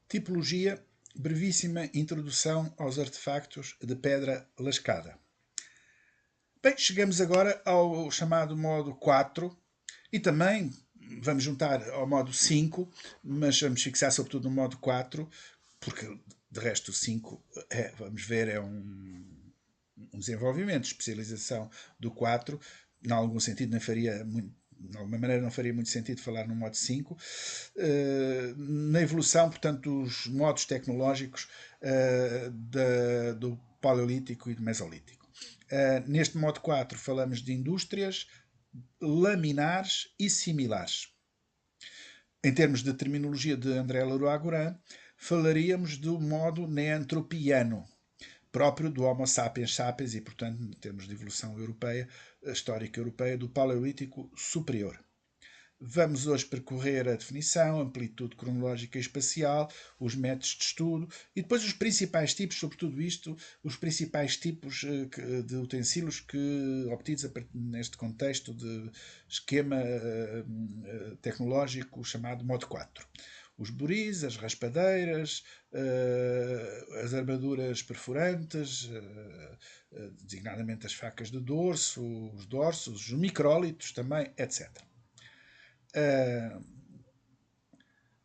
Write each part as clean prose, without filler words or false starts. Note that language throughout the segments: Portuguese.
Tipologia, brevíssima introdução aos artefactos de pedra lascada. Bem, chegamos agora ao chamado modo 4 e também vamos juntar ao modo 5, mas vamos fixar sobretudo no modo 4, porque de resto o 5, vamos ver, é um desenvolvimento, especialização do 4. Em algum sentido não faria muito, de alguma maneira não faria muito sentido falar no modo 5. Na evolução, portanto, dos modos tecnológicos do Paleolítico e do Mesolítico. Neste modo 4 falamos de indústrias, laminares e similares. Em termos de terminologia de André Leroy-Gourhan, falaríamos do modo neantropiano, próprio do Homo sapiens sapiens e, portanto, em termos de evolução europeia, histórica europeia, do Paleolítico superior. Vamos hoje percorrer a definição, a amplitude cronológica e espacial, os métodos de estudo e depois os principais tipos, sobre tudo isto, os principais tipos de utensílios que obtidos neste contexto de esquema tecnológico chamado modo 4. Os buris, as raspadeiras, as armaduras perfurantes, designadamente as facas de dorso, os dorsos, os micrólitos também, etc.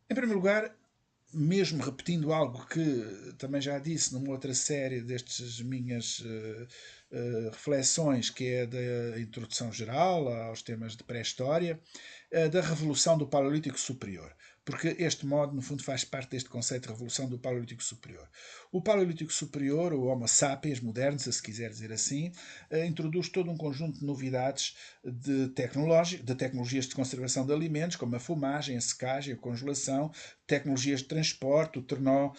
Em primeiro lugar, mesmo repetindo algo que também já disse numa outra série destas minhas reflexões, que é da introdução geral aos temas de pré-história, da revolução do Paleolítico Superior. Porque este modo, no fundo, faz parte deste conceito de revolução do Paleolítico Superior. O Paleolítico Superior, o Homo sapiens moderno, se quiser dizer assim, introduz todo um conjunto de novidades de tecnologias de conservação de alimentos, como a fumagem, a secagem, a congelação, tecnologias de transporte, o trenó,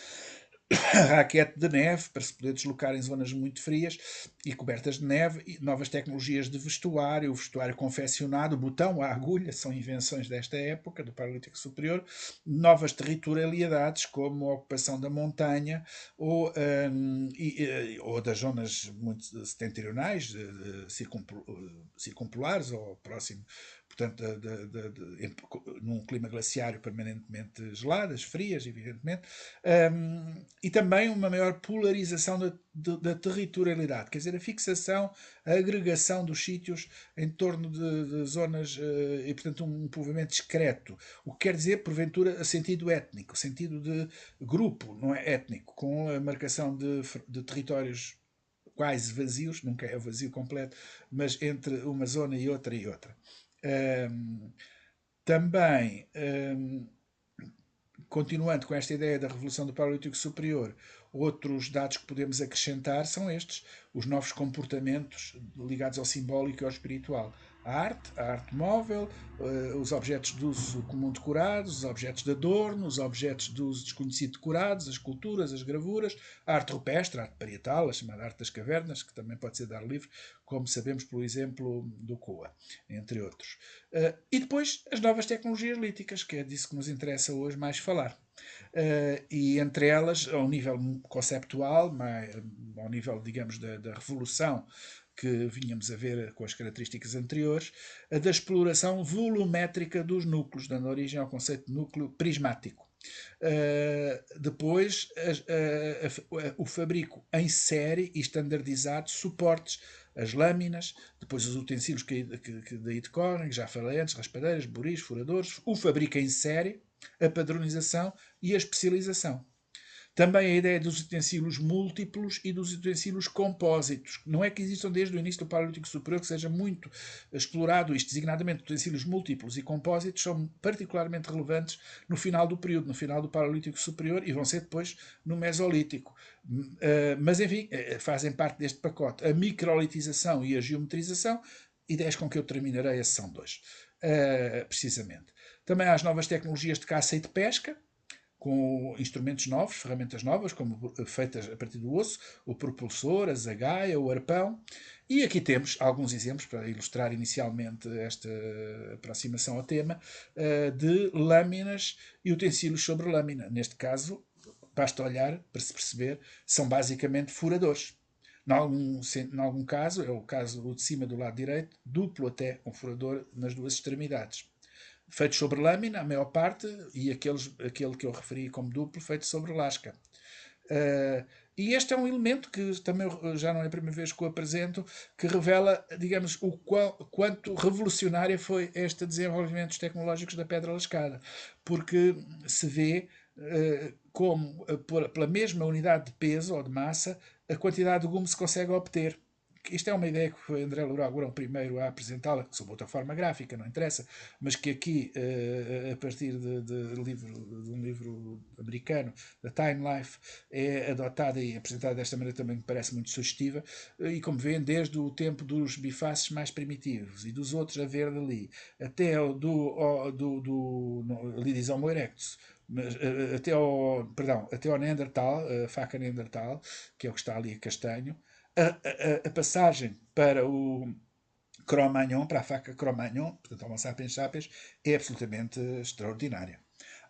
a raquete de neve para se poder deslocar em zonas muito frias e cobertas de neve, e novas tecnologias de vestuário, o vestuário confeccionado, o botão, a agulha, são invenções desta época, do Paleolítico Superior, novas territorialidades, como a ocupação da montanha ou das zonas muito setentrionais, circumpolares ou próximo, portanto, num clima glaciário permanentemente geladas, frias, evidentemente, e também uma maior polarização da territorialidade, quer dizer, a fixação, a agregação dos sítios em torno de zonas e, portanto, um povoamento discreto, o que quer dizer, porventura, a sentido étnico, sentido de grupo, não é étnico, com a marcação de territórios quase vazios, nunca é vazio completo, mas entre uma zona e outra e outra. Também, continuando com esta ideia da revolução do Paleolítico Superior, outros dados que podemos acrescentar são estes: os novos comportamentos ligados ao simbólico e ao espiritual. A arte móvel, os objetos de uso comum decorados, os objetos de adorno, os objetos de uso desconhecido decorados, as esculturas, as gravuras, a arte rupestre, a arte parietal, a chamada arte das cavernas, que também pode ser de ar livre, como sabemos pelo exemplo do Coa, entre outros. E depois as novas tecnologias líticas, que é disso que nos interessa hoje mais falar. E entre elas, ao nível conceptual, ao nível, digamos, da revolução que vinhamos a ver com as características anteriores, a da exploração volumétrica dos núcleos, dando origem ao conceito de núcleo prismático. Depois, o fabrico em série e standardizado, suportes, as lâminas, depois os utensílios que daí decorrem, que já falei antes, raspadeiras, buris, furadores, o fabrico em série, a padronização e a especialização. Também a ideia dos utensílios múltiplos e dos utensílios compósitos. Não é que existam desde o início do Paleolítico Superior que seja muito explorado isto, designadamente utensílios múltiplos e compósitos são particularmente relevantes no final do período, no final do Paleolítico Superior, e vão ser depois no Mesolítico. Mas, enfim, fazem parte deste pacote. A microlitização e a geometrização, ideias com que eu terminarei a sessão 2, precisamente. Também há as novas tecnologias de caça e de pesca, com instrumentos novos, ferramentas novas, como feitas a partir do osso, o propulsor, a zagaia, o arpão. E aqui temos alguns exemplos para ilustrar inicialmente esta aproximação ao tema, de lâminas e utensílios sobre lâmina. Neste caso, basta olhar para se perceber, são basicamente furadores. Em algum caso, é o caso de cima do lado direito, duplo até, um furador nas duas extremidades. feitos sobre lâmina, a maior parte, e aquele que eu referi como duplo, feito sobre lasca. Uh, e este é um elemento que também já não é a primeira vez que o apresento, que revela, digamos, quanto revolucionária foi este desenvolvimento tecnológicos da pedra lascada. Porque se vê como, pela mesma unidade de peso ou de massa, a quantidade de gume se consegue obter. Isto é uma ideia que foi André Louraguarão o primeiro a apresentá-la, sob outra forma gráfica, não interessa, mas que aqui, a partir de um livro americano, da Time Life, é adotada e apresentada desta maneira também me parece muito sugestiva, e como vêem, desde o tempo dos bifaces mais primitivos e dos outros a ver dali, até o ali diz Homo erectus, mas, até ao Neandertal, a faca Neandertal, que é o que está ali a castanho, a passagem para o Cro-Magnon, para a faca Cro-Magnon, portanto Homo sapiens sapiens, é absolutamente extraordinária.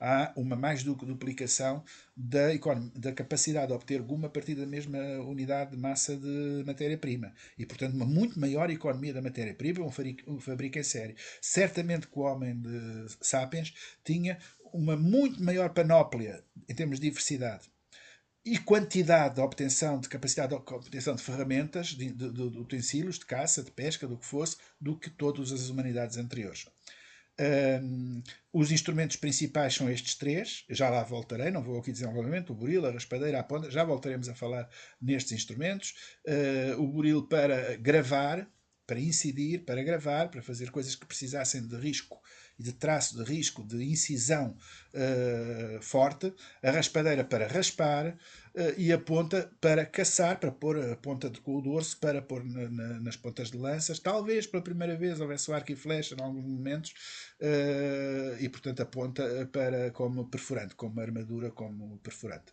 Há uma mais do que duplicação da capacidade de obter gume a partir da mesma unidade de massa de matéria-prima. E, portanto, uma muito maior economia da matéria-prima, um fabrico em série. Certamente que o homem de sapiens tinha uma muito maior panóplia em termos de diversidade e quantidade de obtenção, de capacidade de obtenção de ferramentas, de utensílios, de caça, de pesca, do que fosse, do que todas as humanidades anteriores. Os instrumentos principais são estes três, já lá voltarei, não vou aqui dizer novamente, o buril, a raspadeira, a ponta, já voltaremos a falar nestes instrumentos. O buril para gravar, para incidir, para gravar, para fazer coisas que precisassem de risco e de traço de risco, de incisão forte, a raspadeira para raspar e a ponta para caçar, para pôr a ponta com o dorso, para pôr nas pontas de lanças. Talvez pela primeira vez houvesse o arco e flecha em alguns momentos e portanto a ponta para, como perfurante, como armadura, como perfurante.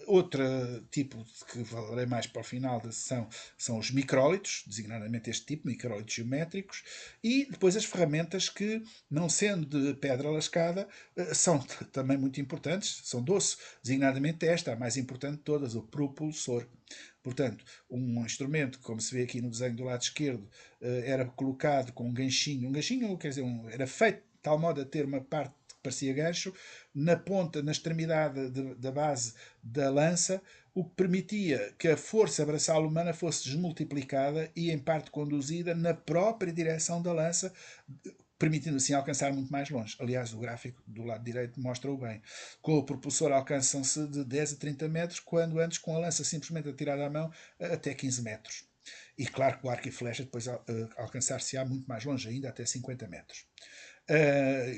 Outro tipo que falarei mais para o final da sessão são os micrólitos, designadamente este tipo, micrólitos geométricos, e depois as ferramentas que, não sendo de pedra lascada, são também muito importantes, são doce, designadamente esta, a mais importante de todas, o propulsor. Portanto, um instrumento, como se vê aqui no desenho do lado esquerdo, era colocado com um ganchinho, quer dizer, era feito de tal modo a ter uma parte que parecia gancho, na ponta, na extremidade da base da lança, o que permitia que a força braçal humana fosse desmultiplicada e em parte conduzida na própria direção da lança, permitindo assim alcançar muito mais longe. Aliás, o gráfico do lado direito mostra-o bem. Com o propulsor alcançam-se de 10 a 30 metros, quando antes com a lança simplesmente atirada à mão até 15 metros. E claro que o arco e flecha depois alcançar-se-á muito mais longe ainda, até 50 metros.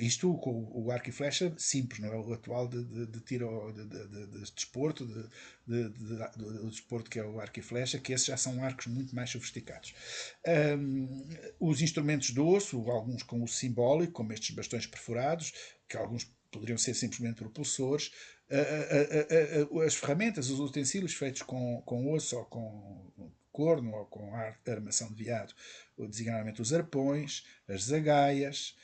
Isto com o arco e flecha simples, não é o atual de tiro de desporto, do desporto que é o arco e flecha, que esses já são arcos muito mais sofisticados. Os instrumentos de osso, alguns com o simbólico, como estes bastões perfurados, que alguns poderiam ser simplesmente propulsores, as ferramentas, os utensílios feitos com osso ou com corno ou com armação de veado, designadamente os arpões, as zagaias.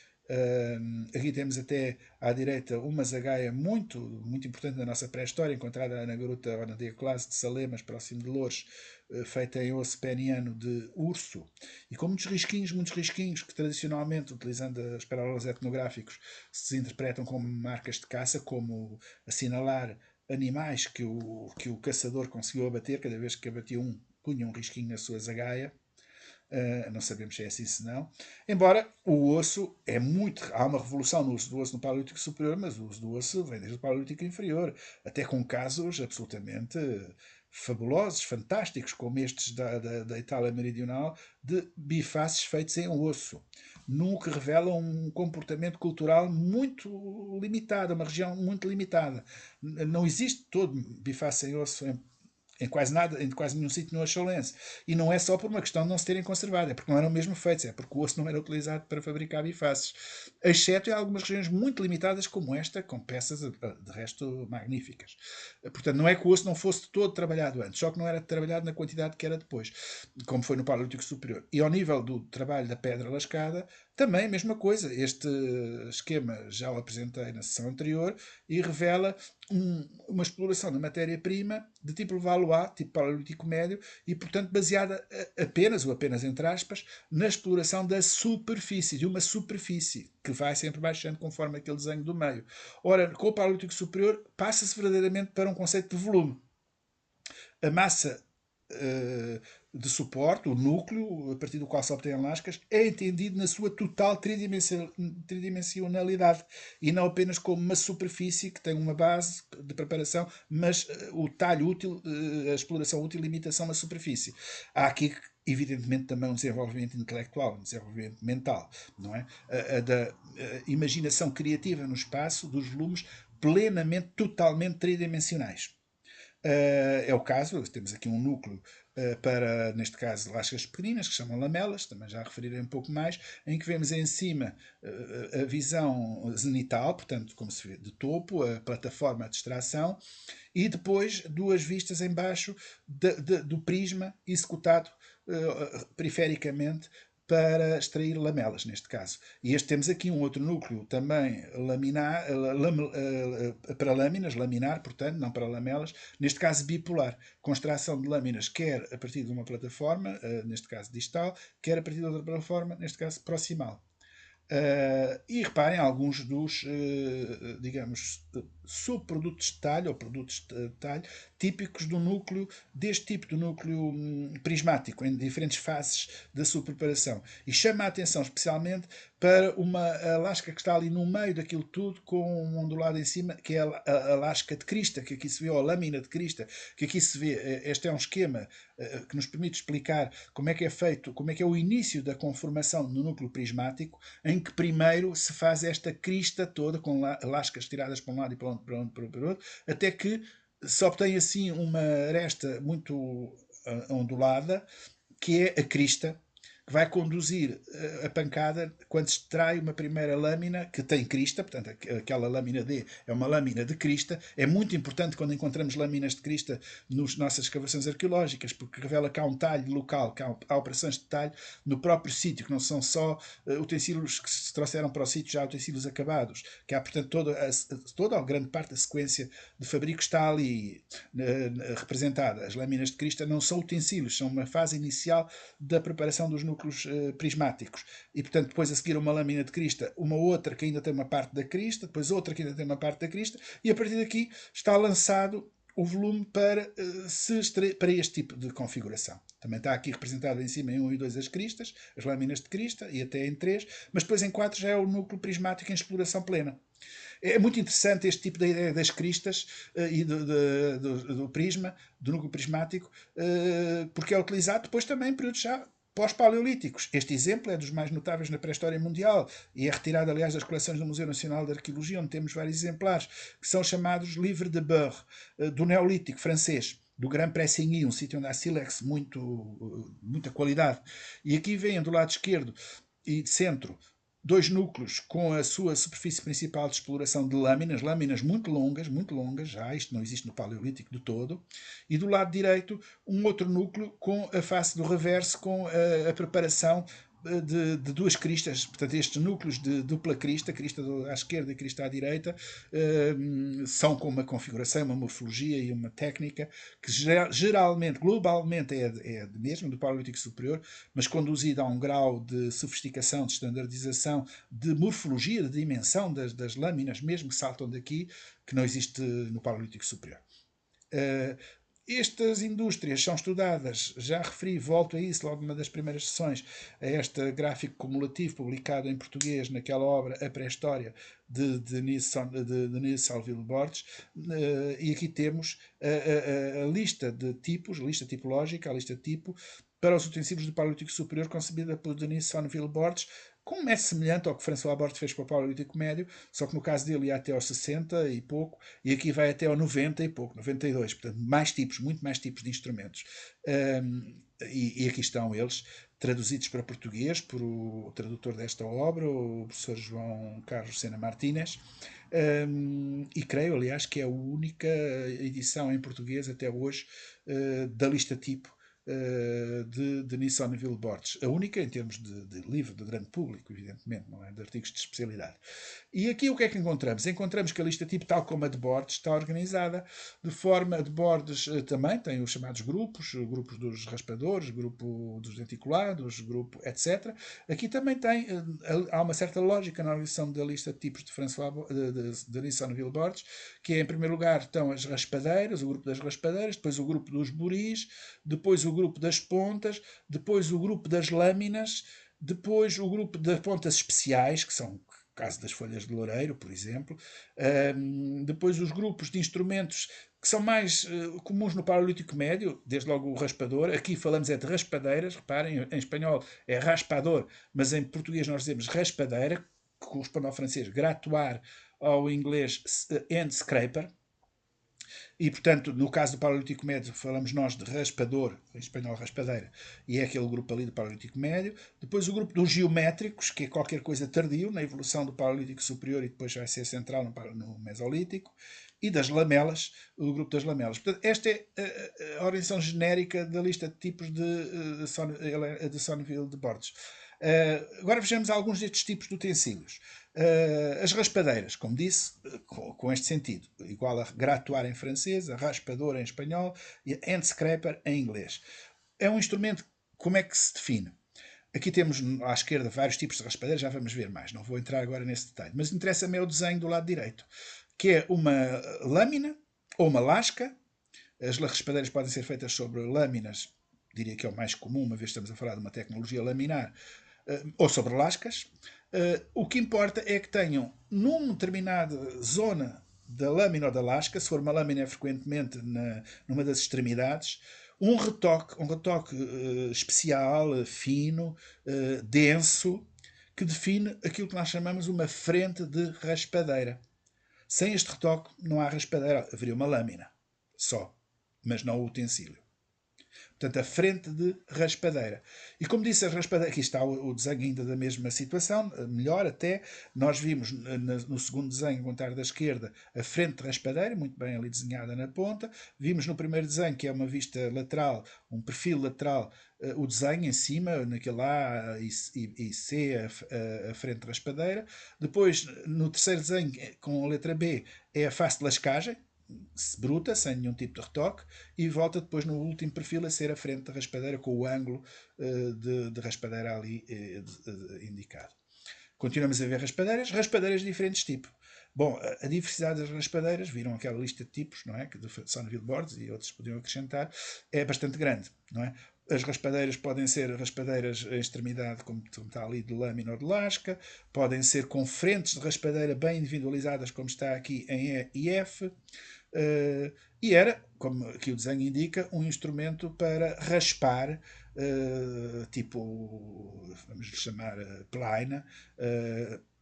Aqui temos até à direita uma zagaia muito, muito importante na nossa pré-história, encontrada na Gruta ou na Diaclase de Salemas, próximo de Loures, feita em osso peniano de urso, e com muitos risquinhos que tradicionalmente, utilizando os paralelos etnográficos, se interpretam como marcas de caça, como assinalar animais que o caçador conseguiu abater. Cada vez que abatia um, punha um risquinho na sua zagaia. Não sabemos se é assim, se não. Embora o osso é muito. Há uma revolução no uso do osso no Paleolítico Superior, mas o uso do osso vem desde o Paleolítico Inferior, até com casos absolutamente fabulosos, fantásticos, como estes da Itália Meridional, de bifaces feitos em osso, no que revela um comportamento cultural muito limitado, uma região muito limitada. Não existe todo biface em osso em quase nada, em quase nenhum sítio no Acholense. E não é só por uma questão de não se terem conservado, é porque não eram mesmo feitos, é porque o osso não era utilizado para fabricar bifaces. Exceto em algumas regiões muito limitadas, como esta, com peças de resto magníficas. Portanto, não é que o osso não fosse todo trabalhado antes, só que não era trabalhado na quantidade que era depois, como foi no Paleolítico Superior. E ao nível do trabalho da pedra lascada, Também a mesma coisa, este esquema já o apresentei na sessão anterior e revela uma exploração da matéria-prima de tipo Levallois, tipo Paleolítico Médio, e portanto baseada apenas, ou apenas entre aspas, na exploração da superfície, de uma superfície, que vai sempre baixando conforme aquele desenho do meio. Ora, com o Paleolítico Superior passa-se verdadeiramente para um conceito de volume. A massa de suporte, o núcleo, a partir do qual se obtêm lascas, é entendido na sua total tridimensionalidade e não apenas como uma superfície que tem uma base de preparação, mas o talho útil, a exploração útil, limitação à superfície. Há aqui evidentemente também um desenvolvimento intelectual, um desenvolvimento mental, não é? Da imaginação criativa no espaço dos volumes plenamente, totalmente tridimensionais. É o caso, temos aqui um núcleo para, neste caso, lascas pequeninas, que chamam lamelas, também já referirei um pouco mais, em que vemos em cima a visão zenital, portanto, como se vê de topo, a plataforma de extração, e depois duas vistas em baixo do prisma executado perifericamente para extrair lamelas, neste caso. E este temos aqui um outro núcleo também laminar, para lâminas, laminar, portanto, não para lamelas, neste caso bipolar, com extração de lâminas quer a partir de uma plataforma, neste caso distal, quer a partir de outra plataforma, neste caso proximal. E reparem alguns dos, digamos, subprodutos de talho ou produtos de talho típicos do núcleo, deste tipo de núcleo prismático, em diferentes fases da sua preparação. E chama a atenção especialmente para uma lasca que está ali no meio daquilo tudo, com um ondulado em cima, que é a lasca de crista, que aqui se vê, ou a lâmina de crista, que aqui se vê. Este é um esquema que nos permite explicar como é que é feito, como é que é o início da conformação no núcleo prismático, em que primeiro se faz esta crista toda, com lascas tiradas para um lado e para outro, até que se obtém assim uma aresta muito ondulada, que é a crista, que vai conduzir a pancada quando se extrai uma primeira lâmina que tem crista, portanto, aquela lâmina D é uma lâmina de crista. É muito importante quando encontramos lâminas de crista nas nossas escavações arqueológicas, porque revela que há um talho local, que há operações de talho no próprio sítio, que não são só utensílios que se trouxeram para o sítio, já utensílios acabados, que há, portanto, toda ou grande parte da sequência de fabrico está ali representada. As lâminas de crista não são utensílios, são uma fase inicial da preparação dos núcleos prismáticos. E, portanto, depois a seguir uma lâmina de crista, uma outra que ainda tem uma parte da crista, depois outra que ainda tem uma parte da crista, e a partir daqui está lançado o volume para este tipo de configuração. Também está aqui representado em cima em 1 e 2 as cristas, as lâminas de crista, e até em 3, mas depois em 4 já é o núcleo prismático em exploração plena. É muito interessante este tipo de ideia das cristas e do prisma, do núcleo prismático, porque é utilizado depois também em períodos já pós-paleolíticos. Este exemplo é dos mais notáveis na pré-história mundial e é retirado, aliás, das coleções do Museu Nacional de Arqueologia, onde temos vários exemplares, que são chamados livres de Beurre, do Neolítico francês, do Grand Pressigny, um sítio onde há sílex muita qualidade. E aqui vem do lado esquerdo e de centro dois núcleos com a sua superfície principal de exploração de lâminas muito longas, já isto não existe no Paleolítico de todo, e do lado direito um outro núcleo com a face do reverso, com a preparação de duas cristas, portanto estes núcleos de dupla crista, crista à esquerda e crista à direita, são com uma configuração, uma morfologia e uma técnica que geralmente, globalmente é mesmo do Paleolítico Superior, mas conduzida a um grau de sofisticação, de standardização, de morfologia, de dimensão das lâminas, mesmo que saltam daqui, que não existe no Paleolítico Superior. Estas indústrias são estudadas, já referi, volto a isso logo numa das primeiras sessões, a este gráfico cumulativo publicado em português naquela obra A Pré-História de Denise Salville Borges, e aqui temos a lista de tipos, a lista tipológica, a lista tipo, para os utensílios do Paleolítico Superior, concebida por Denise Salville Borges, como é semelhante ao que François Borges fez para o Paleolítico Médio, só que no caso dele ia até aos 60 e pouco, e aqui vai até ao 90 e pouco, 92, portanto, mais tipos, muito mais tipos de instrumentos. E aqui estão eles, traduzidos para português por o tradutor desta obra, o professor João Carlos Sena Martínez, e creio, aliás, que é a única edição em português até hoje da lista tipo de Nisonville Borges. A única em termos de livro de grande público, evidentemente, não é? De artigos de especialidade. E aqui o que é que encontramos? Encontramos que a lista tipo, tal como a de Borges, está organizada de forma de Borges também, tem os chamados grupos, grupos dos raspadores, grupo dos denticulados, grupo etc. Aqui também tem, há uma certa lógica na organização da lista de tipos de François de Nisonville Borges, que é, em primeiro lugar, estão as raspadeiras, o grupo das raspadeiras, depois o grupo dos buris, depois o grupo das pontas, depois o grupo das lâminas, depois o grupo das pontas especiais, que são o caso das folhas de loureiro, por exemplo, depois os grupos de instrumentos que são mais comuns no Paleolítico Médio, desde logo o raspador. Aqui falamos é de raspadeiras, reparem, em espanhol é raspador, mas em português nós dizemos raspadeira, que corresponde ao francês grattoir, ao inglês hand scraper. E, portanto, no caso do Paleolítico Médio, falamos nós de raspador, em espanhol raspadeira, e é aquele grupo ali do Paleolítico Médio. Depois o grupo dos geométricos, que é qualquer coisa tardio na evolução do Paleolítico Superior e depois vai ser central no Mesolítico. E das lamelas, o grupo das lamelas. Portanto, esta é a organização genérica da lista de tipos de Sonneville de Borges. Agora vejamos alguns destes tipos de utensílios. As raspadeiras, como disse, com este sentido, igual a grattoir em francês, a raspadora em espanhol e a hand scraper em inglês. É um instrumento, como é que se define? Aqui temos à esquerda vários tipos de raspadeiras, já vamos ver mais, não vou entrar agora nesse detalhe, mas interessa-me é o desenho do lado direito, que é uma lâmina ou uma lasca. As raspadeiras podem ser feitas sobre lâminas, diria que é o mais comum, uma vez estamos a falar de uma tecnologia laminar, ou sobre lascas. O que importa é que tenham, numa determinada zona da lâmina ou da lasca, se for uma lâmina frequentemente numa das extremidades, um retoque especial, fino, denso, que define aquilo que nós chamamos uma frente de raspadeira. Sem este retoque não há raspadeira, haveria uma lâmina só, mas não o utensílio. Portanto, a frente de raspadeira. E como disse, a raspadeira, aqui está o desenho ainda da mesma situação, melhor até, nós vimos no segundo desenho, ao contrário da esquerda, a frente de raspadeira, muito bem ali desenhada na ponta. Vimos no primeiro desenho, que é uma vista lateral, um perfil lateral, o desenho em cima, naquele A e C, a frente de raspadeira. Depois, no terceiro desenho, com a letra B, é a face de lascagem, bruta, sem nenhum tipo de retoque, e volta depois no último perfil a ser a frente da raspadeira com o ângulo de raspadeira ali indicado. Continuamos a ver raspadeiras de diferentes tipos. Bom, a diversidade das raspadeiras, viram aquela lista de tipos, não é? Que de Sonneville Borges e outros podiam acrescentar, é bastante grande, não é? As raspadeiras podem ser raspadeiras em extremidade, como está ali, de lâmina ou de lasca, podem ser com frentes de raspadeira bem individualizadas, como está aqui em E e F, e era, como aqui o desenho indica, um instrumento para raspar, tipo, vamos chamar plaina.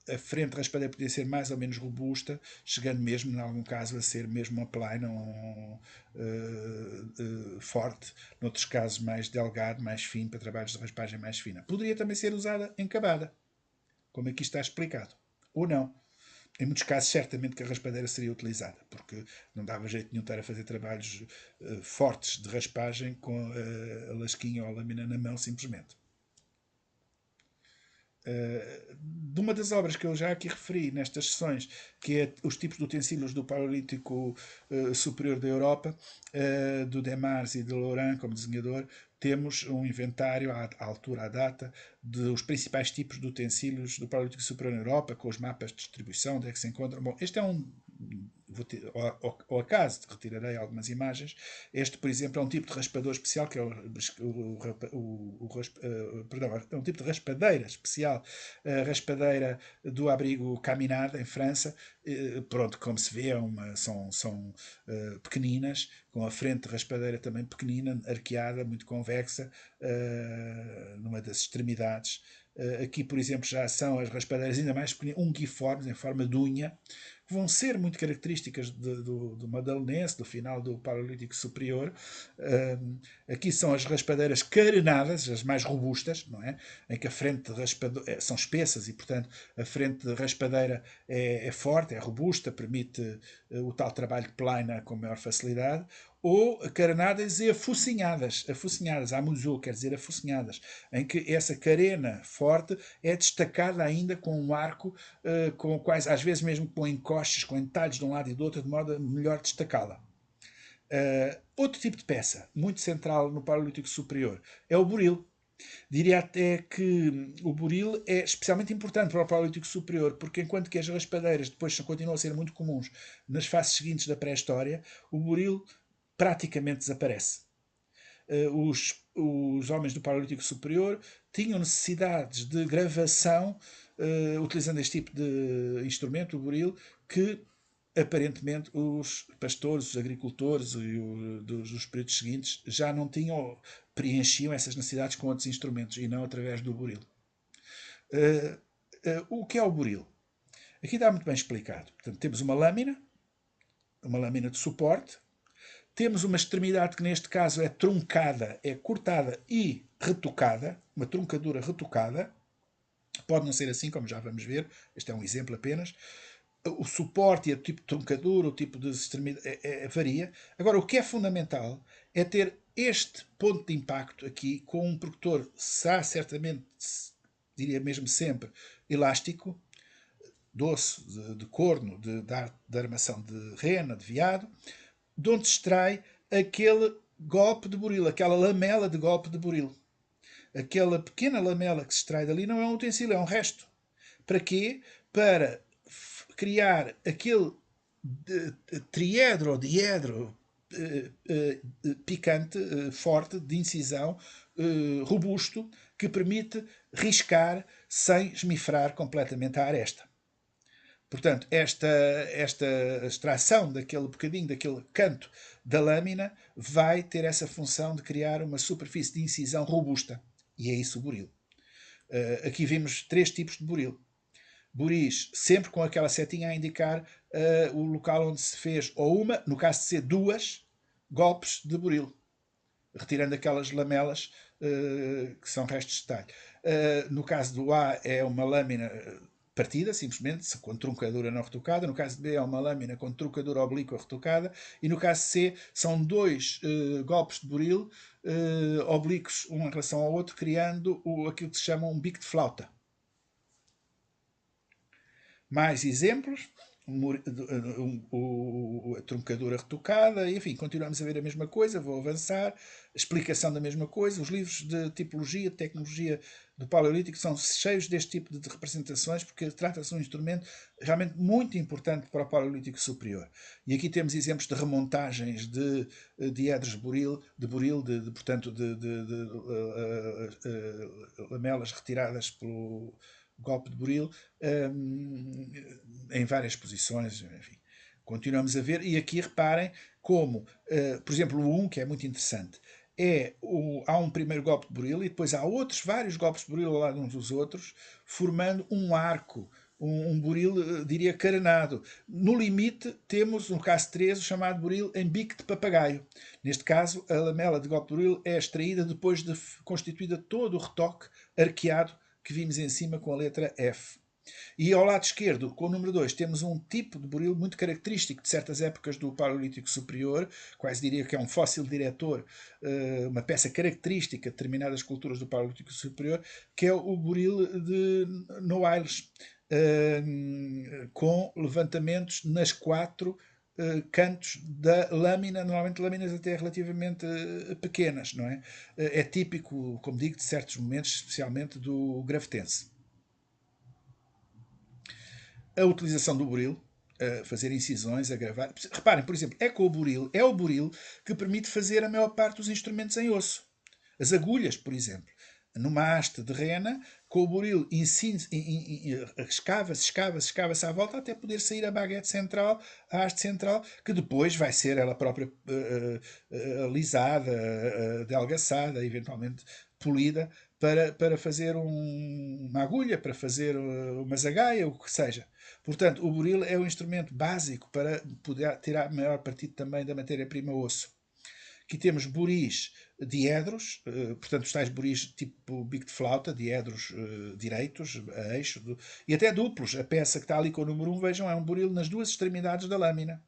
A frente raspadeira podia ser mais ou menos robusta, chegando mesmo, em algum caso, a ser mesmo uma plaina forte, noutros casos mais delgado, mais fino, para trabalhos de raspagem mais fina. Poderia também ser usada encabada, como aqui está explicado, ou não. Em muitos casos, certamente que a raspadeira seria utilizada, porque não dava jeito nenhum estar a fazer trabalhos fortes de raspagem com a lasquinha ou a lâmina na mão, simplesmente. De uma das obras que eu já aqui referi nestas sessões, que é os tipos de utensílios do Paleolítico Superior da Europa, do Demars e de Laurent como desenhador, temos um inventário à altura, à data, dos principais tipos de utensílios do Paleolítico Superior na Europa, com os mapas de distribuição, onde é que se encontram. Bom, este é um. Ao acaso, retirarei algumas imagens. Este, por exemplo, é um tipo de raspador especial, que é perdão, é um tipo de raspadeira especial, a raspadeira do abrigo Caminada, em França. Pronto, como se vê, são pequeninas, com a frente de raspadeira também pequenina, arqueada, muito convexa, numa das extremidades. Aqui, por exemplo, já são as raspadeiras ainda mais pequeninas, unguiformes, em forma de unha, que vão ser muito características do Madalenense, do final do Paleolítico Superior. Aqui são as raspadeiras carenadas, as mais robustas, não é? Em que a frente de raspadeira são espessas e, portanto, a frente de raspadeira é forte, é robusta, permite o tal trabalho de plaina com maior facilidade. Ou carenadas e afocinhadas, a museu quer dizer afocinhadas, em que essa carena forte é destacada ainda com um arco, com quais, às vezes mesmo com encoches, com entalhos de um lado e do outro, de modo a melhor destacá-la. Outro tipo de peça, muito central no Paleolítico Superior, é o buril. Diria até que o buril é especialmente importante para o Paleolítico Superior, porque enquanto que as raspadeiras depois continuam a ser muito comuns nas fases seguintes da pré-história, o buril praticamente desaparece. Os homens do Paleolítico Superior tinham necessidades de gravação utilizando este tipo de instrumento, o buril, que aparentemente os pastores, os agricultores dos períodos seguintes já não tinham, preenchiam essas necessidades com outros instrumentos e não através do buril. O que é o buril? Aqui está muito bem explicado. Portanto, temos uma lâmina de suporte, temos uma extremidade que neste caso é truncada, é cortada e retocada, uma truncadura retocada. Pode não ser assim, como já vamos ver, este é um exemplo apenas. O suporte e o tipo de truncadura, o tipo de extremidade, varia. Agora, o que é fundamental é ter este ponto de impacto aqui com um protetor, será certamente, diria mesmo sempre, elástico, doce, de corno, de armação de rena, de veado, de onde se extrai aquele golpe de buril, aquela lamela de golpe de buril. Aquela pequena lamela que se extrai dali não é um utensílio, é um resto. Para quê? Para criar aquele triedro ou diedro picante, forte, de incisão, robusto, que permite riscar sem esmifrar completamente a aresta. Portanto, esta extração daquele bocadinho, daquele canto da lâmina, vai ter essa função de criar uma superfície de incisão robusta. E é isso o buril. Aqui vimos 3 tipos de buril. Buris, sempre com aquela setinha a indicar o local onde se fez, ou uma, no caso de ser 2, golpes de buril, retirando aquelas lamelas que são restos de talho. No caso do A é uma lâmina partida, simplesmente, com truncadura não retocada. No caso de B é uma lâmina com truncadura oblíqua retocada. E no caso de C são 2 golpes de buril oblíquos um em relação ao outro, criando aquilo que se chama um bico de flauta. Mais exemplos, a truncadura retocada, enfim, continuamos a ver a mesma coisa, vou avançar, explicação da mesma coisa. Os livros de tipologia, de tecnologia do Paleolítico são cheios deste tipo de representações, porque trata-se de um instrumento realmente muito importante para o Paleolítico Superior. E aqui temos exemplos de remontagens de diedros de buril, portanto, de lamelas retiradas pelo golpe de buril, em várias posições, enfim. Continuamos a ver, e aqui reparem como, por exemplo, o 1, que é muito interessante, há um primeiro golpe de buril e depois há vários golpes de buril ao lado uns dos outros, formando um arco, um buril, diria, carenado. No limite, temos, no caso 3, o chamado buril em bico de papagaio. Neste caso, a lamela de golpe de buril é extraída depois de constituída todo o retoque arqueado que vimos em cima com a letra F. E ao lado esquerdo, com o número 2, temos um tipo de buril muito característico de certas épocas do Paleolítico Superior, quase diria que é um fóssil diretor, uma peça característica de determinadas culturas do Paleolítico Superior, que é o buril de Noailles, com levantamentos nas 4 cantos da lâmina, normalmente lâminas até relativamente pequenas, não é? É típico, como digo, de certos momentos, especialmente do grafitense. A utilização do buril, a fazer incisões, a gravar. Reparem, por exemplo, é o buril que permite fazer a maior parte dos instrumentos em osso. As agulhas, por exemplo. Numa haste de rena, com o buril escava-se à volta até poder sair a baguete central, a haste central, que depois vai ser ela própria alisada, adelgaçada, eventualmente polida, para fazer uma agulha, para fazer uma zagaia, o que seja. Portanto, o buril é o instrumento básico para poder tirar maior partido também da matéria-prima osso. Aqui temos buris diedros, portanto, os tais buris tipo bico de flauta, diedros direitos, a eixo, e até duplos. A peça que está ali com o número 1, vejam, é um buril nas duas extremidades da lâmina.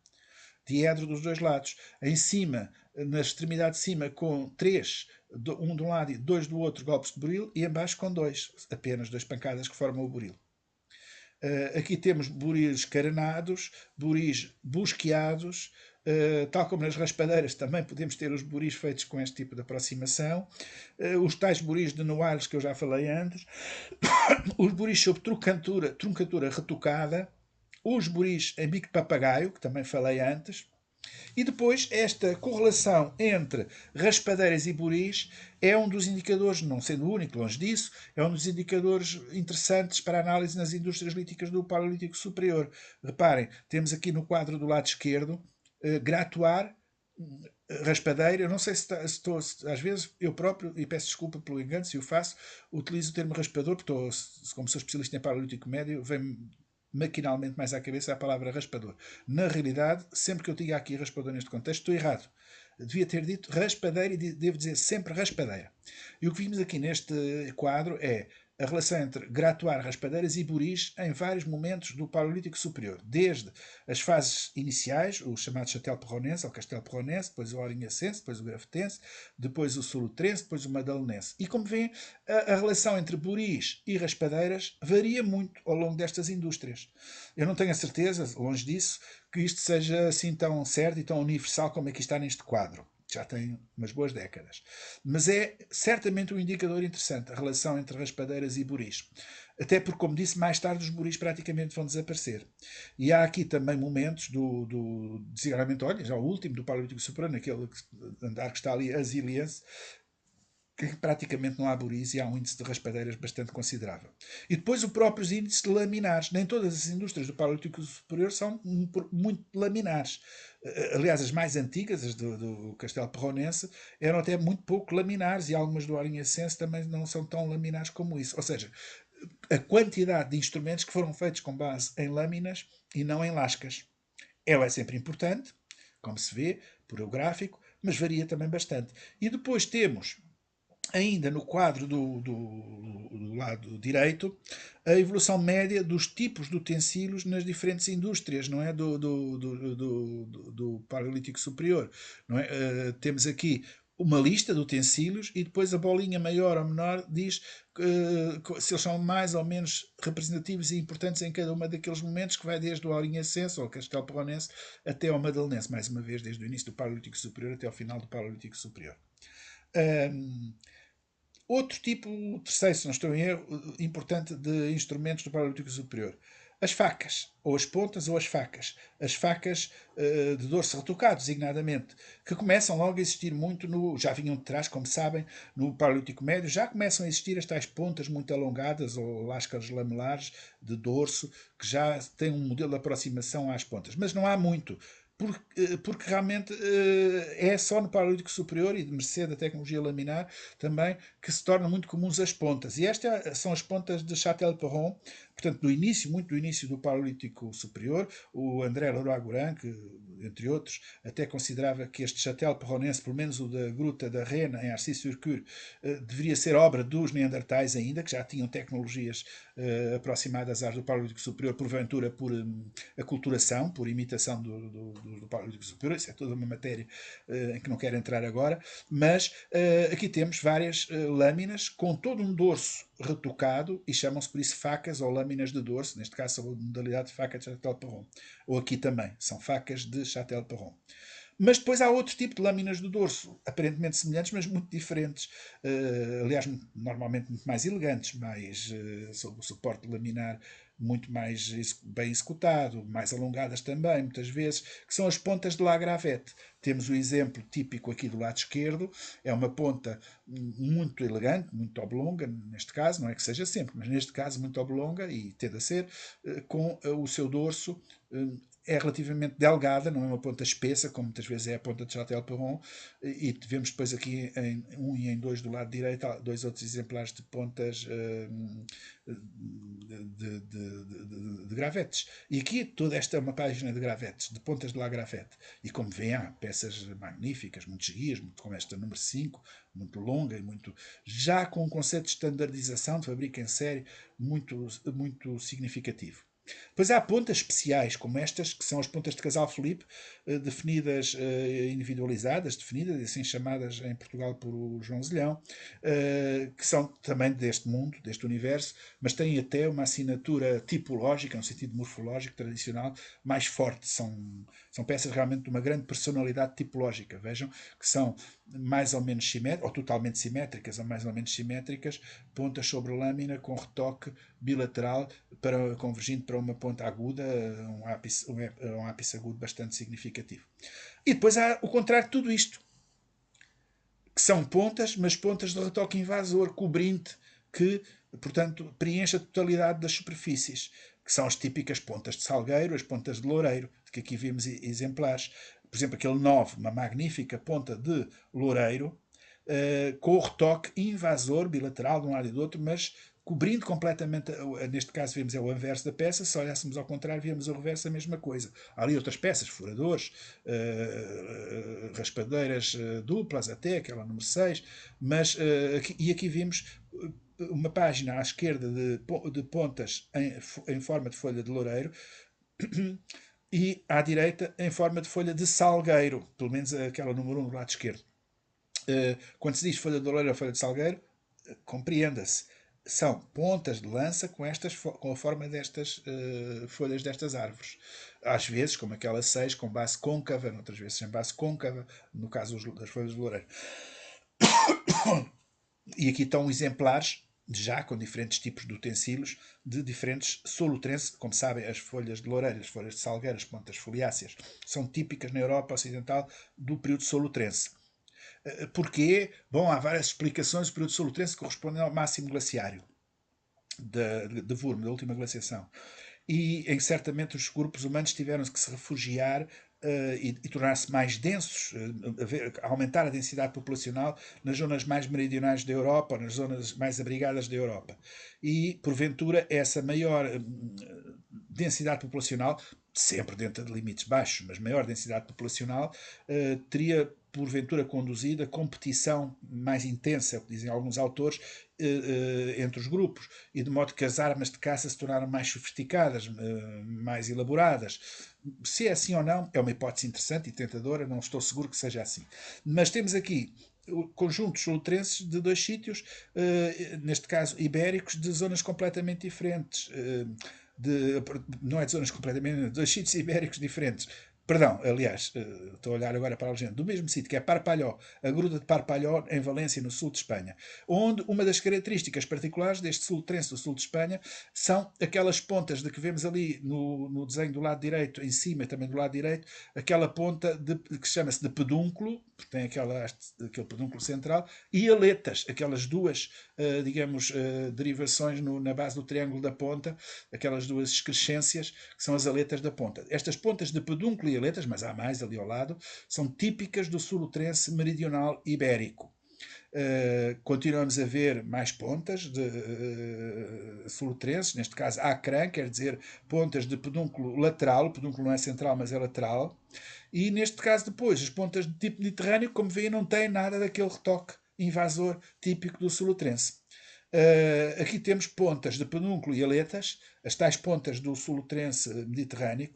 Diedro dos dois lados. Em cima, na extremidade de cima, com 3, um de um lado e 2 do outro, golpes de buril, e em baixo com 2, apenas 2 pancadas que formam o buril. Aqui temos buris carenados, buris busqueados, tal como nas raspadeiras também podemos ter os buris feitos com este tipo de aproximação, os tais buris de noailles que eu já falei antes, os buris sob truncatura retocada, os buris em bico de papagaio, que também falei antes, e depois esta correlação entre raspadeiras e buris é um dos indicadores, não sendo o único, longe disso, é um dos indicadores interessantes para análise nas indústrias líticas do Paleolítico Superior. Reparem, temos aqui no quadro do lado esquerdo, gratuar, raspadeira, eu não sei se estou, às vezes eu próprio, e peço desculpa pelo engano se o faço, utilizo o termo raspador, porque como sou especialista em Paleolítico Médio, vem maquinalmente mais à cabeça a palavra raspador. Na realidade, sempre que eu diga aqui raspador neste contexto, estou errado. Devia ter dito raspadeira e devo dizer sempre raspadeira. E o que vimos aqui neste quadro é a relação entre gratuar, raspadeiras e buris em vários momentos do Paleolítico Superior, desde as fases iniciais, o chamado Châtel Perronense, ou Castelo Perronense, depois o Arinhacense, depois o Grafetense, depois o Solutrense, depois o Madalonense. E como vêem, a relação entre buris e raspadeiras varia muito ao longo destas indústrias. Eu não tenho a certeza, longe disso, que isto seja assim tão certo e tão universal como aqui está neste quadro. Já tem umas boas décadas. Mas é certamente um indicador interessante, a relação entre raspadeiras e buris. Até porque, como disse, mais tarde os buris praticamente vão desaparecer. E há aqui também momentos designadamente, olha, já o último do Paleolítico Superior, naquele andar que está ali, Asiliense, que praticamente não há buris e há um índice de raspadeiras bastante considerável. E depois o próprio índice de laminares. Nem todas as indústrias do Paleolítico Superior são muito laminares. Aliás, as mais antigas, as do Castelo Perronense, eram até muito pouco laminares e algumas do Arinhacense também não são tão laminares como isso. Ou seja, a quantidade de instrumentos que foram feitos com base em lâminas e não em lascas. Ela é sempre importante, como se vê, por o gráfico, mas varia também bastante. E depois temos ainda no quadro do lado direito, a evolução média dos tipos de utensílios nas diferentes indústrias, não é? Do Paleolítico Superior. Não é? Temos aqui uma lista de utensílios e depois a bolinha maior ou menor diz se eles são mais ou menos representativos e importantes em cada um daqueles momentos, que vai desde o Arinhacense ou Castelo Perronense até ao Madalonense, mais uma vez, desde o início do Paleolítico Superior até ao final do Paleolítico Superior. Outro tipo, terceiro, se não estou em erro, importante de instrumentos do Paleolítico Superior. As facas, ou as pontas ou as facas. As facas de dorso retocado, designadamente, que começam logo a existir muito já vinham de trás, como sabem, no Paleolítico Médio, já começam a existir as tais pontas muito alongadas, ou lascas lamelares de dorso, que já têm um modelo de aproximação às pontas. Mas não há muito. Porque realmente é só no Paleolítico Superior e de mercê da tecnologia laminar também que se tornam muito comuns as pontas. E estas são as pontas de Châtel-Perron, portanto, muito do início do Paleolítico Superior. O André Leroy-Gourhan, que, entre outros, até considerava que este Châtel-Perronense, pelo menos o da Gruta da Rena, em Arcis-sur-Cure, deveria ser obra dos Neandertais ainda, que já tinham tecnologias aproximadas às do Paleolítico Superior, porventura por aculturação, por imitação do Paleolítico Superior. Isso é toda uma matéria em que não quero entrar agora, mas aqui temos várias lâminas com todo um dorso retocado e chamam-se por isso facas ou lâminas de dorso, neste caso a modalidade de faca de Châtel-Perron. Ou aqui também, são facas de Châtel-Perron. Mas depois há outro tipo de lâminas do dorso, aparentemente semelhantes, mas muito diferentes. Aliás, normalmente muito mais elegantes, mais suporte laminar muito mais bem executado, mais alongadas também, muitas vezes, que são as pontas de la gravette. Temos o exemplo típico aqui do lado esquerdo, é uma ponta muito elegante, muito oblonga, neste caso, não é que seja sempre, mas neste caso muito oblonga, e tende a ser, com o seu dorso é relativamente delgada, não é uma ponta espessa, como muitas vezes é a ponta de Châtel-Perron, e vemos depois aqui em 1 e em 2 do lado direito, dois outros exemplares de pontas de gravetes. E aqui toda esta é uma página de gravetes, de pontas de la gravette. E como vêem, há peças magníficas, muitos guias, muito, como esta número 5, muito longa e muito. Já com um conceito de standardização de fabrico em série muito, muito significativo. Depois há pontas especiais, como estas, que são as pontas de Casal Felipe, definidas, individualizadas, definidas, assim chamadas em Portugal por o João Zilhão, que são também deste mundo, deste universo, mas têm até uma assinatura tipológica, no sentido morfológico, tradicional, mais forte. São peças realmente de uma grande personalidade tipológica. Vejam que são mais ou menos simétricas, ou totalmente simétricas, ou mais ou menos simétricas, pontas sobre lâmina com retoque bilateral convergindo para uma ponta aguda, um ápice agudo bastante significativo. E depois há o contrário de tudo isto, que são pontas, mas pontas de retoque invasor, cobrinte, que, portanto, preenche a totalidade das superfícies, que são as típicas pontas de salgueiro, as pontas de loureiro, de que aqui vimos exemplares. Por exemplo, aquele 9, uma magnífica ponta de loureiro, com o retoque invasor, bilateral de um lado e do outro, mas cobrindo completamente, neste caso vemos é o anverso da peça, se olhássemos ao contrário víamos o reverso, a mesma coisa. Há ali outras peças, furadores, raspadeiras duplas até, aquela número 6, mas aqui vimos uma página à esquerda de pontas em forma de folha de loureiro e à direita em forma de folha de salgueiro, pelo menos aquela número 1 do lado esquerdo. Quando se diz folha de loureiro ou folha de salgueiro, compreenda-se. São pontas de lança com a forma destas folhas destas árvores. Às vezes, como aquela 6, com base côncava, outras vezes sem base côncava, no caso das folhas de loureiro. E aqui estão exemplares, já com diferentes tipos de utensílios, de diferentes solutrenses. Como sabem, as folhas de loureiro, as folhas de salgueiro, as pontas foliáceas, são típicas na Europa Ocidental do período solutrense. Porquê? Bom, há várias explicações. O período solutrense corresponde ao máximo glaciário de Würm, da última glaciação. E em certamente os grupos humanos tiveram que se refugiar e tornar-se mais densos, aumentar a densidade populacional nas zonas mais meridionais da Europa, nas zonas mais abrigadas da Europa. E, porventura, essa maior densidade populacional, sempre dentro de limites baixos, mas maior densidade populacional, teria porventura conduzido a competição mais intensa, dizem alguns autores, entre os grupos, e de modo que as armas de caça se tornaram mais sofisticadas, mais elaboradas. Se é assim ou não, é uma hipótese interessante e tentadora, não estou seguro que seja assim. Mas temos aqui conjuntos solutrenses de dois sítios, neste caso ibéricos, de zonas completamente diferentes. Não é de zonas completamente, de dois sítios ibéricos diferentes. Perdão, aliás, estou a olhar agora para a legenda, do mesmo sítio, que é Parpalló, a gruta de Parpalló, em Valência, no sul de Espanha, onde uma das características particulares deste sultrense do sul de Espanha são aquelas pontas de que vemos ali no desenho do lado direito, em cima e também do lado direito, aquela ponta que chama-se de pedúnculo, porque tem aquele pedúnculo central, e aletas, aquelas duas, digamos, derivações na base do triângulo da ponta, aquelas duas excrescências, que são as aletas da ponta. Estas pontas de pedúnculo e aletas, mas há mais ali ao lado, são típicas do solutrense meridional ibérico. Continuamos a ver mais pontas de solutrenses, neste caso acrã, quer dizer pontas de pedúnculo lateral, o pedúnculo não é central, mas é lateral, e neste caso depois, as pontas de tipo mediterrâneo, como veem, não têm nada daquele retoque invasor típico do solutrense. Aqui temos pontas de pedúnculo e aletas, as tais pontas do solutrense mediterrâneo,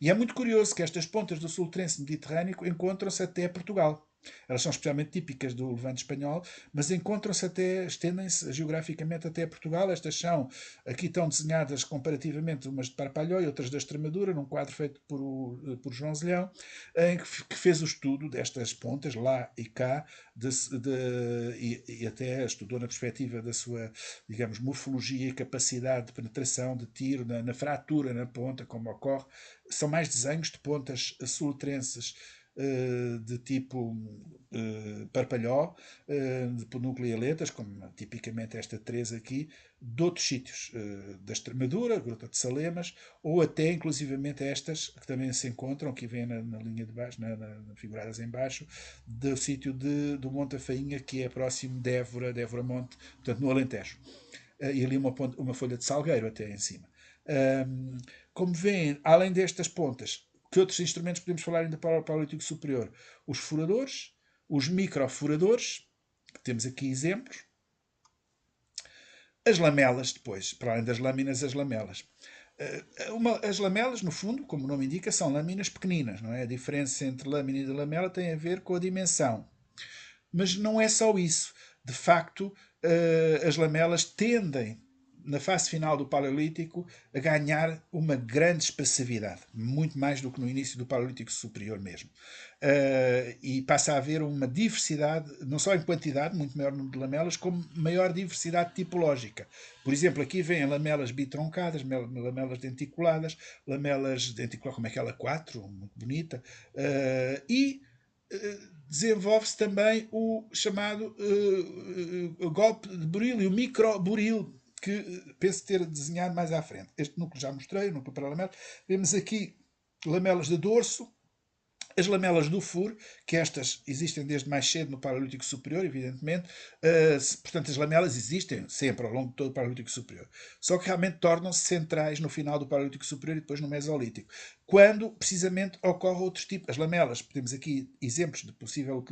e é muito curioso que estas pontas do solutrense mediterrâneo encontram-se até Portugal. Elas são especialmente típicas do Levante espanhol, mas encontram-se até, estendem-se geograficamente até Portugal. Estas são, aqui estão desenhadas comparativamente umas de Parpalló e outras da Extremadura, num quadro feito por João Zilhão, que fez o estudo destas pontas, lá e cá, e até estudou na perspectiva da sua, digamos, morfologia e capacidade de penetração, de tiro, na fratura na ponta, como ocorre. São mais desenhos de pontas solutrenses de tipo parpalhó, de nuclealetas, como tipicamente esta 3 aqui, de outros sítios, da Extremadura, Gruta de Salemas, ou até inclusivamente estas que também se encontram, que vêm na linha de baixo, figuradas em baixo, do sítio do Monte Afainha, que é próximo de Évora Monte, portanto no Alentejo. E ali uma folha de salgueiro até em cima. Como veem, além destas pontas, que outros instrumentos podemos falar ainda para o Paleolítico Superior? Os furadores, os microfuradores, que temos aqui exemplos, as lamelas depois, para além das lâminas, as lamelas. As lamelas, no fundo, como o nome indica, são lâminas pequeninas, não é? A diferença entre lâmina e lamela tem a ver com a dimensão. Mas não é só isso. De facto, as lamelas tendem, na fase final do Paleolítico, a ganhar uma grande espaçabilidade, muito mais do que no início do Paleolítico Superior mesmo. E passa a haver uma diversidade, não só em quantidade, muito maior número de lamelas, como maior diversidade tipológica. Por exemplo, aqui vêm lamelas bitroncadas, lamelas denticuladas, lamelas denticuladas como aquela 4, muito bonita, e desenvolve-se também o chamado golpe de buril e o microburil, que penso ter desenhado mais à frente. Este núcleo já mostrei, o núcleo paralelo. Vemos aqui lamelas de dorso, as lamelas do furo, que estas existem desde mais cedo no Paleolítico Superior, evidentemente. Portanto, as lamelas existem sempre ao longo de todo o Paleolítico Superior. Só que realmente tornam-se centrais no final do Paleolítico Superior e depois no Mesolítico. Quando, precisamente, ocorre outro tipo. As lamelas, temos aqui exemplos de possível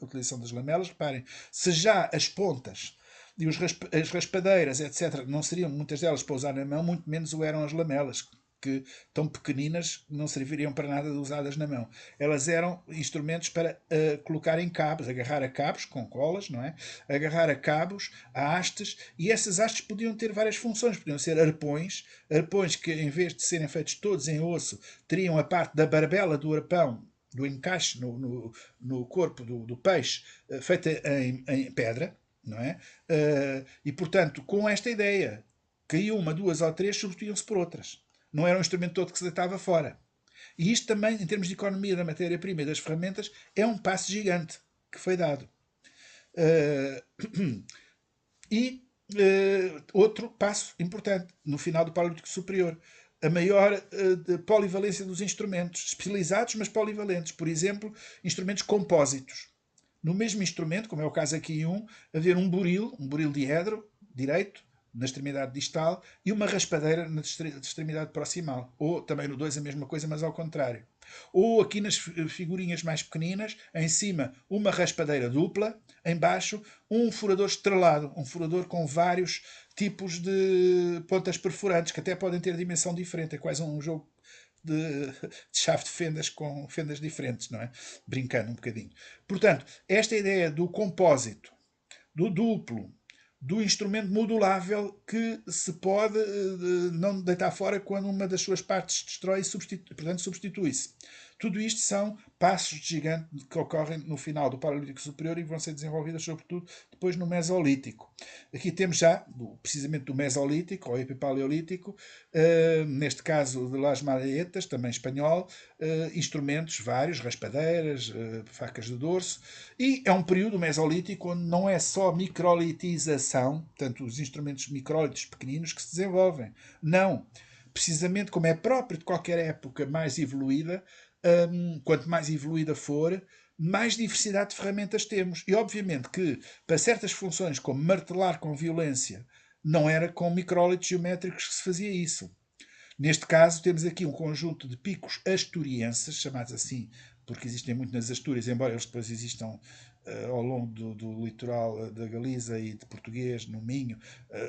utilização das lamelas. Reparem, se já as pontas e as raspadeiras, etc., não seriam muitas delas para usar na mão, muito menos o eram as lamelas, que tão pequeninas não serviriam para nada de usadas na mão. Elas eram instrumentos para colocar em cabos, agarrar a cabos com colas, não é? Agarrar a cabos, a hastes, e essas hastes podiam ter várias funções. Podiam ser arpões que em vez de serem feitos todos em osso, teriam a parte da barbela do arpão, do encaixe no corpo do peixe, feita em pedra, não é? E portanto, com esta ideia, caiu uma, duas ou três, substituíam-se por outras. Não era um instrumento todo que se deitava fora. E isto também, em termos de economia da matéria-prima e das ferramentas, é um passo gigante que foi dado. Outro passo importante, no final do Paleolítico Superior, a maior polivalência dos instrumentos, especializados, mas polivalentes. Por exemplo, instrumentos compósitos. No mesmo instrumento, como é o caso aqui haver um buril diedro, direito, na extremidade distal, e uma raspadeira na extremidade proximal. Ou também no 2 a mesma coisa, mas ao contrário. Ou aqui nas figurinhas mais pequeninas, em cima uma raspadeira dupla, em baixo um furador estrelado, um furador com vários tipos de pontas perfurantes, que até podem ter dimensão diferente, é quase um jogo de chave de fendas com fendas diferentes, não é? Brincando um bocadinho. Portanto, esta ideia do compósito, do duplo, do instrumento modulável que se pode não deitar fora quando uma das suas partes destrói e portanto substitui-se. Tudo isto são passos de gigante que ocorrem no final do Paleolítico Superior e vão ser desenvolvidas sobretudo depois no Mesolítico. Aqui temos já, precisamente do Mesolítico ou Epipaleolítico, neste caso de Las Malaetas, também espanhol, instrumentos vários, raspadeiras, facas de dorso, e é um período mesolítico onde não é só microlitização, portanto os instrumentos micrólitos pequeninos que se desenvolvem. Não. Precisamente como é próprio de qualquer época mais evoluída, quanto mais evoluída for, mais diversidade de ferramentas temos. E obviamente que para certas funções, como martelar com violência, não era com micrólitos geométricos que se fazia isso. Neste caso, temos aqui um conjunto de picos asturienses, chamados assim porque existem muito nas Astúrias, embora eles depois existam ao longo do litoral da Galiza e de Português, no Minho.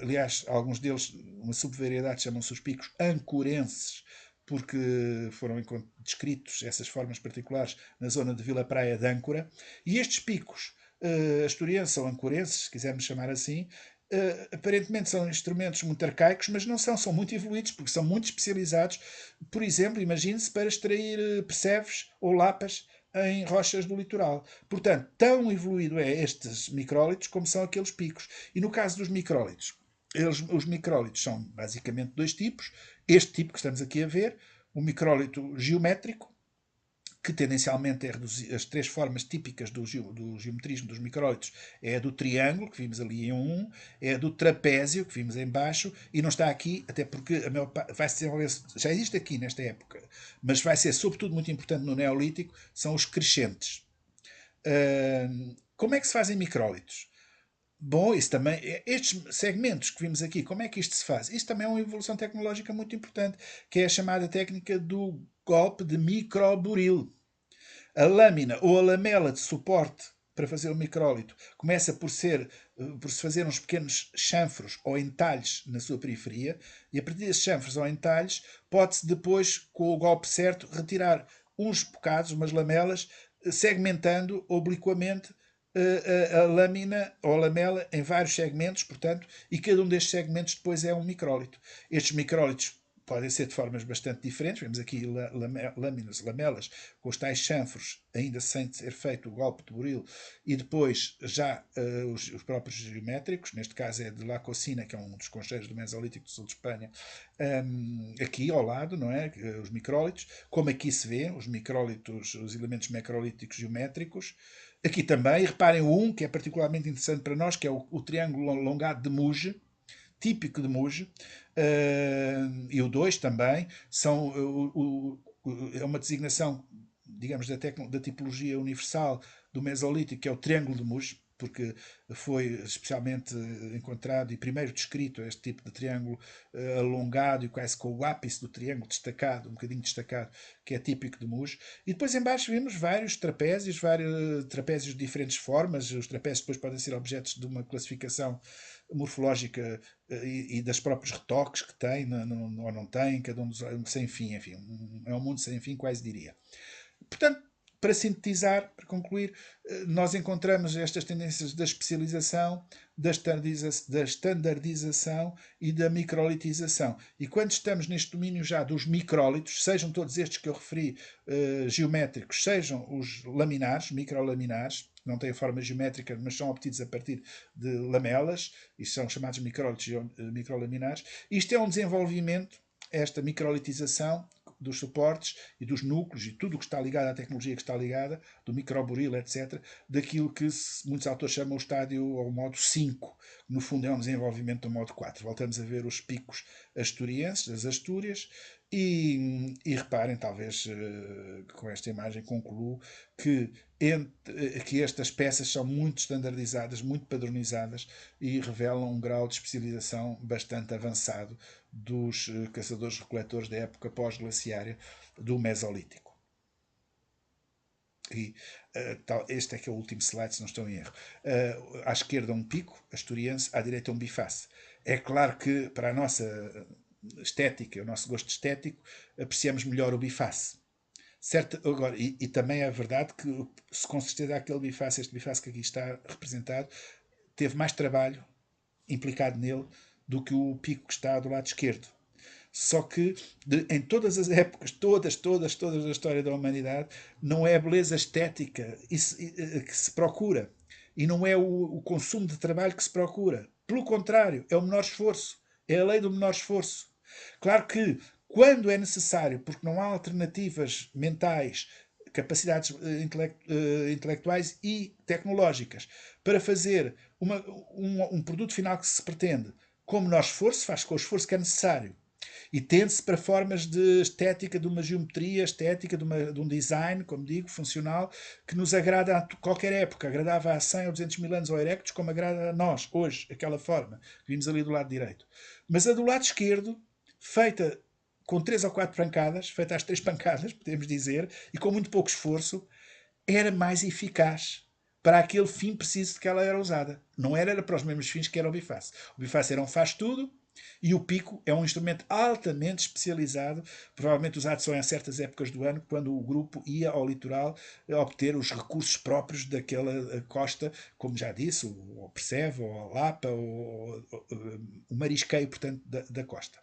Aliás, alguns deles, uma subvariedade, chamam-se os picos ancorenses, porque foram descritos essas formas particulares na zona de Vila Praia de Âncora. E estes picos asturienses ou ancorenses, se quisermos chamar assim, aparentemente são instrumentos muito arcaicos, mas não são muito evoluídos, porque são muito especializados. Por exemplo, imagine-se para extrair percebes ou lapas em rochas do litoral. Portanto, tão evoluído é estes micrólitos como são aqueles picos. E no caso dos micrólitos, os micrólitos são basicamente dois tipos. Este tipo que estamos aqui a ver, o micrólito geométrico, que tendencialmente é reduzir as três formas típicas do geometrismo dos micrólitos. É a do triângulo, que vimos ali em 1, é a do trapézio, que vimos em baixo, e não está aqui, até porque a maior vai se desenvolver, já existe aqui nesta época, mas vai ser sobretudo muito importante no Neolítico, são os crescentes. Como é que se fazem micrólitos? Bom, isso também, estes segmentos que vimos aqui, como é que isto se faz? Isto também é uma evolução tecnológica muito importante, que é a chamada técnica do golpe de microburil. A lâmina ou a lamela de suporte para fazer o micrólito começa por se fazer uns pequenos chanfros ou entalhes na sua periferia, e a partir desses chanfros ou entalhes pode-se depois, com o golpe certo, retirar uns bocados, umas lamelas, segmentando obliquamente a lâmina ou a lamela em vários segmentos, portanto, e cada um destes segmentos depois é um micrólito. Estes micrólitos podem ser de formas bastante diferentes. Vemos aqui lâminas, lamelas, com os tais chanfros, ainda sem ter feito o golpe de buril, e depois já os próprios geométricos, neste caso é de La Cocina, que é um dos concheiros do Mesolítico do sul de Espanha, aqui ao lado, não é? Os micrólitos, como aqui se vê, os micrólitos, os elementos macrolíticos geométricos. Aqui também, reparem o 1, que é particularmente interessante para nós, que é o triângulo alongado de Muge, típico de Muge, e o 2 também, são, é uma designação, digamos, da tipologia universal do Mesolítico, que é o triângulo de Muge, porque foi especialmente encontrado e primeiro descrito este tipo de triângulo alongado e quase com o ápice do triângulo destacado, um bocadinho destacado, que é típico de Muge. E depois em baixo vimos vários trapézios de diferentes formas. Os trapézios depois podem ser objetos de uma classificação morfológica e das próprios retoques que tem ou não tem, cada um dos, sem fim, enfim, é um mundo sem fim, quase diria. Portanto, para sintetizar, para concluir, nós encontramos estas tendências da especialização, da standardização e da microlitização. E quando estamos neste domínio já dos micrólitos, sejam todos estes que eu referi, geométricos, sejam os laminares, microlaminares, que não têm forma geométrica, mas são obtidos a partir de lamelas, e são chamados micrólitos microlaminares, isto é um desenvolvimento, esta microlitização, dos suportes e dos núcleos e tudo o que está ligado à tecnologia que está ligada, do microburil, etc., daquilo que muitos autores chamam o estádio ou o modo 5. No fundo é um desenvolvimento do modo 4. Voltamos a ver os picos asturienses, das Astúrias, e reparem, talvez com esta imagem concluo, que estas peças são muito standardizadas, muito padronizadas e revelam um grau de especialização bastante avançado dos caçadores-recoletores da época pós-glaciária do Mesolítico. E este é que é o último slide, se não estou em erro. À esquerda um pico asturiense, à direita um biface. É claro que para a nossa estética, o nosso gosto estético, apreciamos melhor o biface. Certo, agora, e também é verdade que, se com certeza aquele biface, este biface que aqui está representado, teve mais trabalho implicado nele do que o pico que está do lado esquerdo. Só que em todas as épocas, todas da história da humanidade, não é a beleza estética que se procura. E não é o consumo de trabalho que se procura. Pelo contrário, é o menor esforço. É a lei do menor esforço. Claro que, quando é necessário, porque não há alternativas mentais, capacidades intelectuais e tecnológicas, para fazer um produto final que se pretende com menor esforço, faz com o esforço que é necessário. E tende-se para formas de estética, de uma geometria estética, de um design, como digo, funcional, que nos agrada a qualquer época. Agradava há 100 ou 200 mil anos ao Erectus, como agrada a nós, hoje, aquela forma que vimos ali do lado direito. Mas a do lado esquerdo, feita com 3 ou 4 pancadas, feita às 3 pancadas, podemos dizer, e com muito pouco esforço, era mais eficaz para aquele fim preciso de que ela era usada. Não era para os mesmos fins que era o biface. O biface era um faz-tudo, e o pico é um instrumento altamente especializado, provavelmente usado só em certas épocas do ano, quando o grupo ia ao litoral obter os recursos próprios daquela costa, como já disse, o Perceve, ou a Lapa, ou o marisqueio, portanto, da costa.